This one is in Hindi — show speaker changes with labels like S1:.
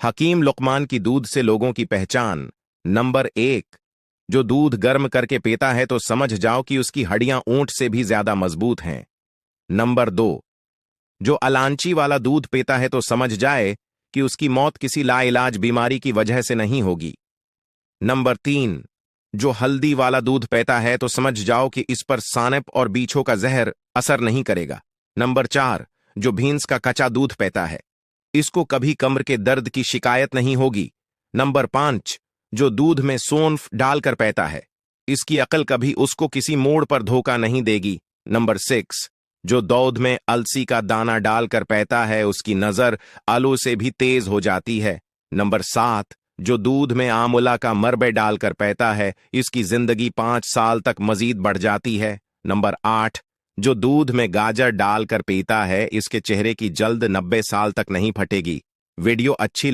S1: हकीम लुकमान की दूध से लोगों की पहचान। नंबर 1, जो दूध गर्म करके पीता है तो समझ जाओ कि उसकी हड्डियां ऊंट से भी ज्यादा मजबूत हैं। नंबर 2, जो अलांची वाला दूध पीता है तो समझ जाए कि उसकी मौत किसी लाइलाज बीमारी की वजह से नहीं होगी। नंबर 3, जो हल्दी वाला दूध पीता है तो समझ जाओ कि इस पर सांप और बीछों का जहर असर नहीं करेगा। नंबर 4, जो भैंस का कच्चा दूध पीता है, इसको कभी कमर के दर्द की शिकायत नहीं होगी। नंबर 5, जो दूध में सौंफ डालकर पीता है, इसकी अकल कभी उसको किसी मोड़ पर धोखा नहीं देगी। नंबर 6, जो दूध में अलसी का दाना डालकर पीता है, उसकी नजर आलू से भी तेज हो जाती है। नंबर 7, जो दूध में आंवला का मरबे डालकर पीता है, इसकी जिंदगी 5 साल तक मजीद बढ़ जाती है। नंबर 8, जो दूध में गाजर डालकर पीता है, इसके चेहरे की जल्द 90 साल तक नहीं फटेगी। वीडियो अच्छी